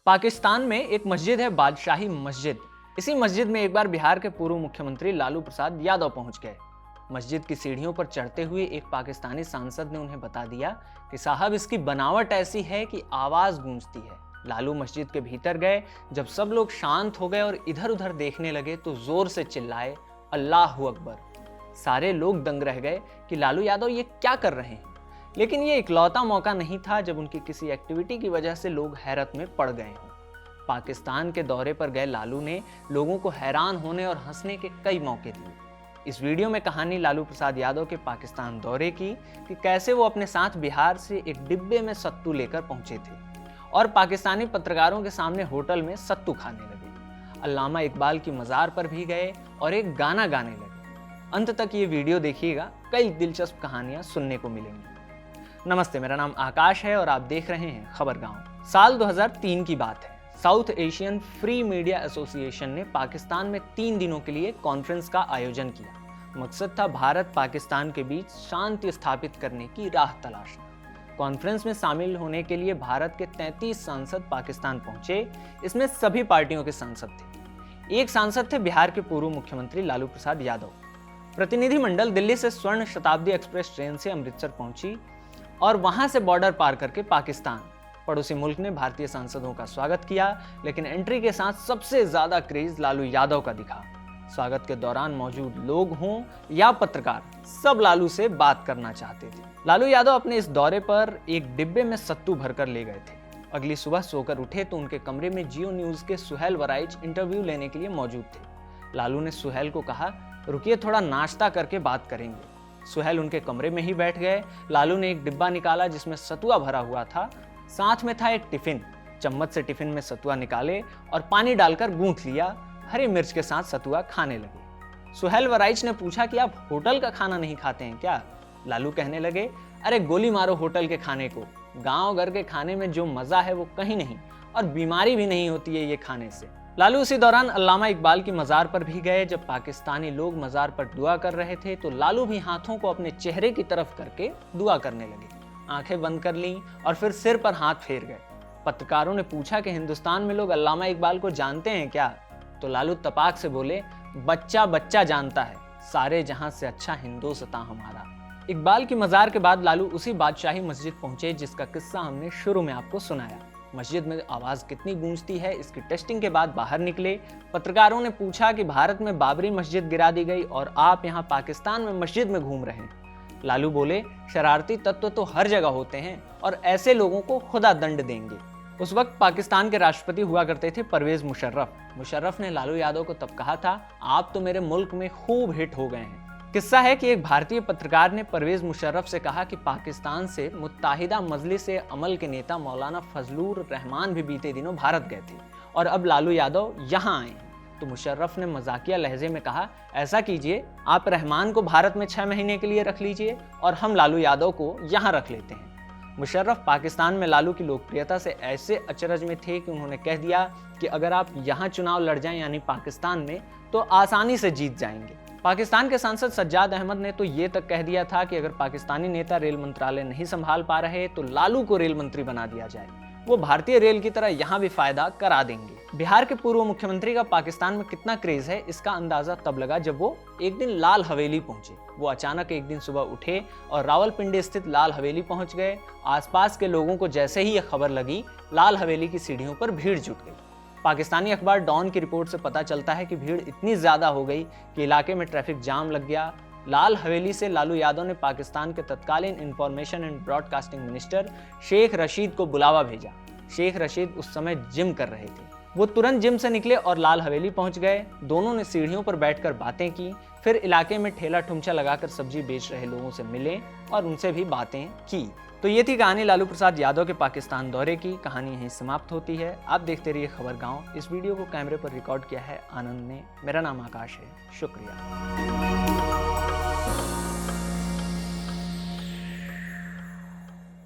पाकिस्तान में एक मस्जिद है बादशाही मस्जिद। इसी मस्जिद में एक बार बिहार के पूर्व मुख्यमंत्री लालू प्रसाद यादव पहुंच गए। मस्जिद की सीढ़ियों पर चढ़ते हुए एक पाकिस्तानी सांसद ने उन्हें बता दिया कि साहब इसकी बनावट ऐसी है कि आवाज गूंजती है। लालू मस्जिद के भीतर गए। जब सब लोग शांत हो गए और इधर उधर देखने लगे तो जोर से चिल्लाए, अल्लाहू अकबर। सारे लोग दंग रह गए कि लालू यादव ये क्या कर रहे हैं। लेकिन ये इकलौता मौका नहीं था जब उनकी किसी एक्टिविटी की वजह से लोग हैरत में पड़ गए हों। पाकिस्तान के दौरे पर गए लालू ने लोगों को हैरान होने और हंसने के कई मौके दिए। इस वीडियो में कहानी लालू प्रसाद यादव के पाकिस्तान दौरे की कि कैसे वो अपने साथ बिहार से एक डिब्बे में सत्तू लेकर पहुंचे थे और पाकिस्तानी पत्रकारों के सामने होटल में सत्तू खाने लगे। अल्लामा इकबाल की मज़ार पर भी गए और एक गाना गाने लगे। अंत तक ये वीडियो देखिएगा, कई दिलचस्प कहानियां सुनने को मिलेंगी। नमस्ते, मेरा नाम आकाश है और आप देख रहे हैं खबर गांव। साल 2003 की बात है। South Asian free media association ने पाकिस्तान में 3 दिनों के लिए कॉन्फ्रेंस का आयोजन किया। मकसद था भारत पाकिस्तान के बीच शांति स्थापित करने की राह तलाशना। कॉन्फ्रेंस में शामिल होने के लिए भारत के 33 सांसद पाकिस्तान पहुंचे। इसमें सभी पार्टियों के सांसद थे। एक सांसद थे बिहार के पूर्व मुख्यमंत्री लालू प्रसाद यादव। प्रतिनिधिमंडल दिल्ली से स्वर्ण शताब्दी एक्सप्रेस ट्रेन से अमृतसर पहुंची और वहां से बॉर्डर पार करके पाकिस्तान। पड़ोसी मुल्क ने भारतीय सांसदों का स्वागत किया, लेकिन एंट्री के साथ सबसे ज्यादा क्रेज लालू यादव का दिखा। स्वागत के दौरान मौजूद लोग हों या पत्रकार, सब लालू से बात करना चाहते थे। लालू यादव अपने इस दौरे पर एक डिब्बे में सत्तू भरकर ले गए थे। अगली सुबह सोकर उठे तो उनके कमरे में जियो न्यूज के सुहेल वराइच इंटरव्यू लेने के लिए मौजूद थे। लालू ने सुहेल को कहा, रुकिए थोड़ा नाश्ता करके बात करेंगे। सुहेल उनके कमरे में ही बैठ गए। लालू ने एक डिब्बा निकाला जिसमें सतुआ भरा हुआ था। साथ में था एक टिफिन। चम्मच से टिफिन में सतुआ निकाले और पानी डालकर गूंथ लिया। हरी मिर्च के साथ सतुआ खाने लगे। सुहेल वराइच ने पूछा कि आप होटल का खाना नहीं खाते हैं क्या? लालू कहने लगे, अरे गोली मारो होटल के खाने को। गांव घर के खाने में जो मजा है वो कहीं नहीं, और बीमारी भी नहीं होती है ये खाने से। लालू उसी दौरान अल्लामा इकबाल की मज़ार पर भी गए। जब पाकिस्तानी लोग मज़ार पर दुआ कर रहे थे तो लालू भी हाथों को अपने चेहरे की तरफ करके दुआ करने लगे। आंखें बंद कर लीं और फिर सिर पर हाथ फेर गए। पत्रकारों ने पूछा कि हिंदुस्तान में लोग अल्लामा इकबाल को जानते हैं क्या? तो लालू तपाक से बोले, बच्चा बच्चा जानता है, सारे जहां से अच्छा हिंदुस्तान हमारा। इकबाल की मज़ार के बाद लालू उसी बादशाही मस्जिद पहुंचे जिसका किस्सा हमने शुरू में आपको सुनाया। मस्जिद में आवाज़ कितनी गूंजती है इसकी टेस्टिंग के बाद बाहर निकले। पत्रकारों ने पूछा कि भारत में बाबरी मस्जिद गिरा दी गई और आप यहाँ पाकिस्तान में मस्जिद में घूम रहे हैं। लालू बोले, शरारती तत्व तो हर जगह होते हैं और ऐसे लोगों को खुदा दंड देंगे। उस वक्त पाकिस्तान के राष्ट्रपति हुआ करते थे परवेज मुशर्रफ। मुशर्रफ ने लालू यादव को तब कहा था, आप तो मेरे मुल्क में खूब हिट हो गए हैं। किस्सा है कि एक भारतीय पत्रकार ने परवेज मुशर्रफ से कहा कि पाकिस्तान से मुत्ताहिदा मजलिस अमल के नेता मौलाना फजलुर रहमान भी बीते दिनों भारत गए थे और अब लालू यादव यहाँ आए हैं। तो मुशर्रफ ने मजाकिया लहजे में कहा, ऐसा कीजिए, आप रहमान को भारत में 6 महीने के लिए रख लीजिए और हम लालू यादव को यहाँ रख लेते हैं। मुशर्रफ पाकिस्तान में लालू की लोकप्रियता से ऐसे अचरज में थे कि उन्होंने कह दिया कि अगर आप यहाँ चुनाव लड़ जाएं यानी पाकिस्तान में तो आसानी से जीत जाएंगे। पाकिस्तान के सांसद सज्जाद अहमद ने तो ये तक कह दिया था कि अगर पाकिस्तानी नेता रेल मंत्रालय नहीं संभाल पा रहे तो लालू को रेल मंत्री बना दिया जाए, वो भारतीय रेल की तरह यहाँ भी फायदा करा देंगे। बिहार के पूर्व मुख्यमंत्री का पाकिस्तान में कितना क्रेज है इसका अंदाजा तब लगा जब वो एक दिन लाल हवेली पहुंचे। वो अचानक एक दिन सुबह उठे और रावलपिंडी स्थित लाल हवेली पहुंच गए। आसपास के लोगों को जैसे ही यह खबर लगी, लाल हवेली की सीढ़ियों पर भीड़ जुट गई। पाकिस्तानी अखबार डॉन की रिपोर्ट से पता चलता है कि भीड़ इतनी ज्यादा हो गई कि इलाके में ट्रैफिक जाम लग गया। लाल हवेली से लालू यादव ने पाकिस्तान के तत्कालीन information and broadcasting minister Sheikh Rashid को बुलावा भेजा। शेख रशीद उस समय जिम कर रहे थे। वो तुरंत जिम से निकले और लाल हवेली पहुंच गए। दोनों ने सीढ़ियों पर बैठकर बातें की, फिर इलाके में ठेला ठुमचा लगाकर सब्जी बेच रहे लोगों से मिले और उनसे भी बातें की। तो ये थी कहानी लालू प्रसाद यादव के पाकिस्तान दौरे की। कहानी यहीं समाप्त होती है। आप देखते रहिए खबर गांव। इस वीडियो को कैमरे पर रिकॉर्ड किया है आनंद ने। मेरा नाम आकाश है। शुक्रिया।